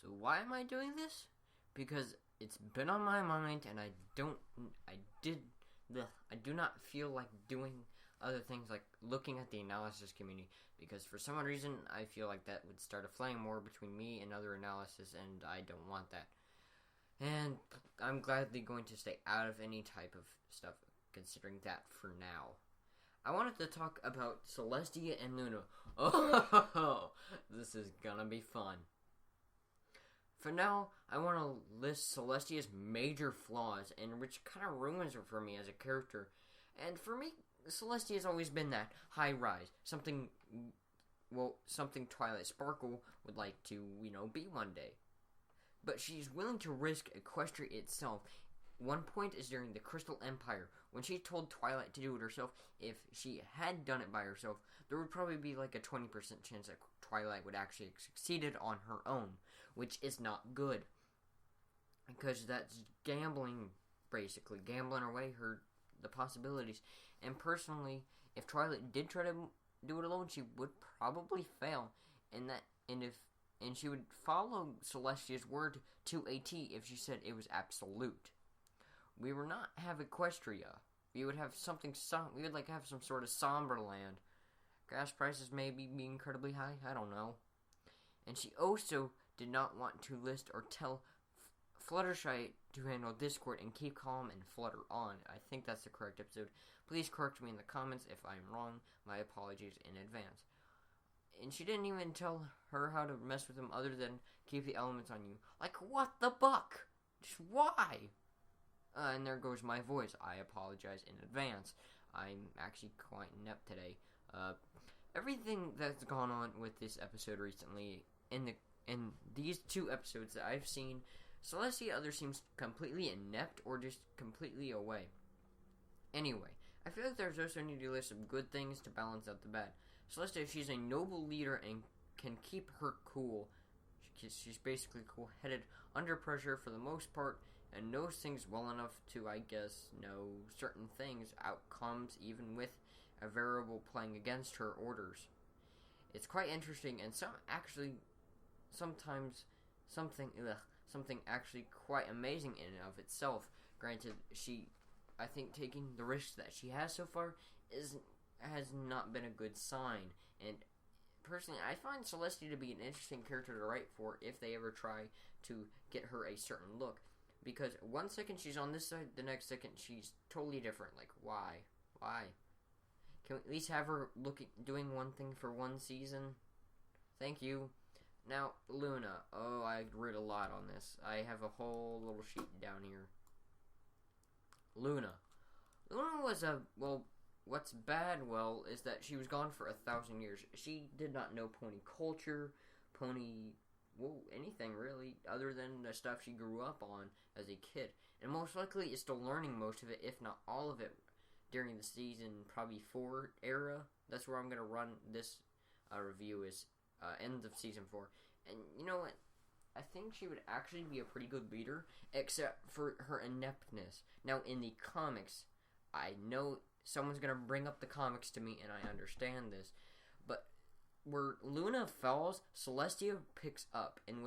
So why am I doing this? Because it's been on my mind, and I do not feel like doing other things like looking at the analysis community, because for some reason I feel like that would start a flame war between me and other analysis, and I don't want that. And I'm gladly going to stay out of any type of stuff considering that for now. I wanted to talk about Celestia and Luna. Oh, this is gonna be fun. For now, I want to list Celestia's major flaws, and which kind of ruins her for me as a character. And for me, Celestia has always been that high rise, something Twilight Sparkle would like to, be one day. But she's willing to risk Equestria itself. One point is during the Crystal Empire, when she told Twilight to do it herself. If she had done it by herself, there would probably be like a 20% chance that Twilight would actually have succeeded on her own, which is not good. Because that's gambling, basically. Gambling away the possibilities. And personally, if Twilight did try to do it alone, she would probably fail. And she would follow Celestia's word to a T if she said it was absolute. We would not have Equestria. We would have we would have some sort of somber land. Gas prices may be incredibly high, I don't know. And she also did not want to list or tell Fluttershy to handle Discord and keep calm and flutter on. I think that's the correct episode. Please correct me in the comments if I'm wrong. My apologies in advance. And she didn't even tell her how to mess with him other than keep the elements on you. Like, what the buck? Just why? And there goes my voice. I apologize in advance. I'm actually quite inept today. Everything that's gone on with this episode recently, in these two episodes that I've seen, Celestia either seems completely inept or just completely away. Anyway, I feel like there's also need to list some good things to balance out the bad. Celestia, she's a noble leader and can keep her cool. She's basically cool-headed under pressure for the most part, and knows things well enough to, I guess, know certain things, outcomes, even with a variable playing against her orders. It's quite interesting, and sometimes something actually quite amazing in and of itself. Granted, I think taking the risks that she has so far has not been a good sign, and personally, I find Celestia to be an interesting character to write for if they ever try to get her a certain look. Because one second she's on this side, the next second she's totally different. Like, why? Can we at least have her doing one thing for one season? Thank you. Now, Luna. Oh, I read a lot on this. I have a whole little sheet down here. Luna was what's bad, is that she was gone for 1,000 years. She did not know pony culture, anything really, other than the stuff she grew up on as a kid. And most likely is still learning most of it, if not all of it, during the season probably 4 era. That's where I'm going to run this review, is end of season 4. And you know what? I think she would actually be a pretty good leader, except for her ineptness. Now, in the comics, I know someone's going to bring up the comics to me, and I understand this, but where Luna falls, Celestia picks up, and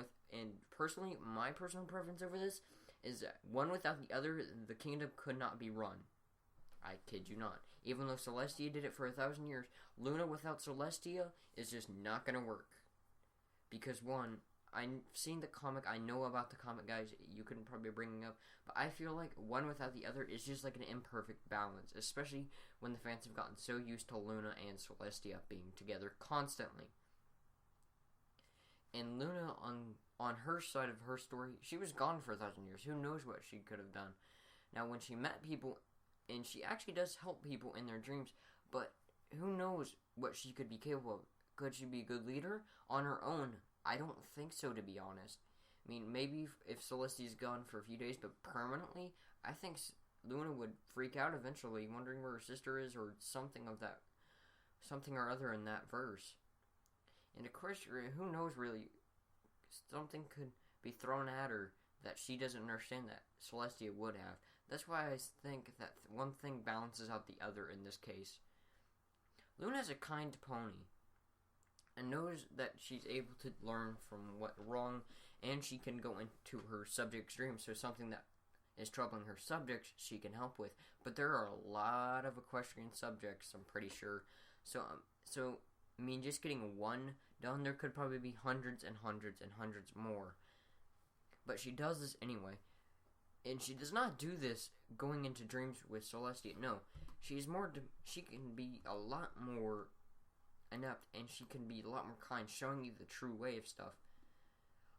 personally, my personal preference over this is that one without the other, the kingdom could not be run. I kid you not. Even though Celestia did it for 1,000 years, Luna without Celestia is just not gonna work. Because one, I've seen the comic, I know about the comic, guys, you couldn't probably bring it up, but I feel like one without the other is just like an imperfect balance, especially when the fans have gotten so used to Luna and Celestia being together constantly. And Luna, on her side of her story, she was gone for 1,000 years. Who knows what she could have done. Now, when she met people, and she actually does help people in their dreams, but who knows what she could be capable of. Could she be a good leader? On her own, I don't think so, to be honest. I mean, maybe if Celestia's gone for a few days, but permanently, I think Luna would freak out eventually, wondering where her sister is, or something or other in that verse. And of course, who knows really, something could be thrown at her that she doesn't understand that Celestia would have. That's why I think that one thing balances out the other in this case. Luna's a kind pony, and knows that she's able to learn from what wrong and she can go into her subject's dream, so something that is troubling her subject she can help with. But there are a lot of equestrian subjects, I'm pretty sure. So I mean, just getting one done, there could probably be hundreds and hundreds and hundreds more. But she does this anyway. And she does not do this going into dreams with Celestia. No, she can be a lot more inept, and she can be a lot more kind, showing you the true way of stuff.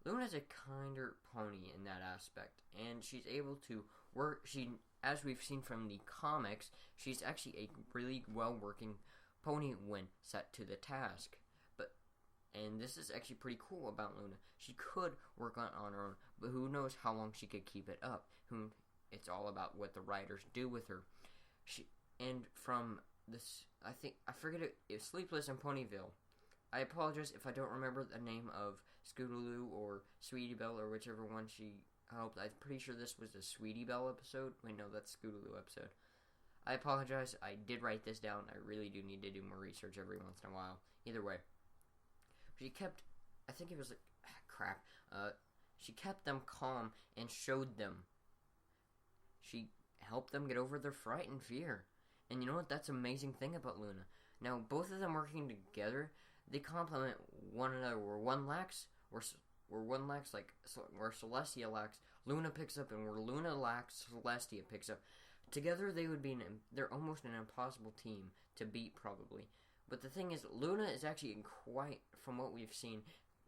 Luna's a kinder pony in that aspect, and she's able to work. As we've seen from the comics, she's actually a really well-working pony when set to the task. And this is actually pretty cool about Luna. She could work on her own, but who knows how long she could keep it up. It's all about what the writers do with her. And from this, I forget it, Sleepless in Ponyville. I apologize if I don't remember the name of Scootaloo or Sweetie Belle or whichever one she helped. I'm pretty sure this was the Sweetie Belle episode. Wait, no, that's Scootaloo episode. I apologize. I did write this down. I really do need to do more research every once in a while. Either way. She kept, I think it was like, she kept them calm and showed them. She helped them get over their fright and fear. And you know what? That's an amazing thing about Luna. Now, both of them working together, they complement one another. Where one lacks, where Celestia lacks, Luna picks up, and where Luna lacks, Celestia picks up. Together, they're almost an impossible team to beat, probably. But the thing is, Luna is actually quite, from what we've seen,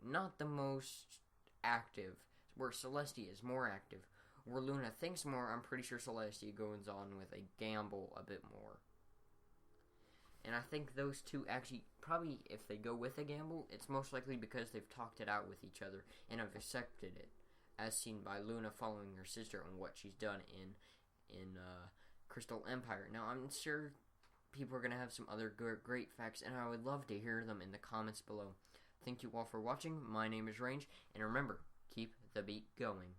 not the most active. Where Celestia is more active. Where Luna thinks more, I'm pretty sure Celestia goes on with a gamble a bit more. And I think those two actually, probably if they go with a gamble, it's most likely because they've talked it out with each other and have accepted it. As seen by Luna following her sister and what she's done in Crystal Empire. Now, I'm sure people are going to have some other great facts, and I would love to hear them in the comments below. Thank you all for watching. My name is Range, and remember, keep the beat going.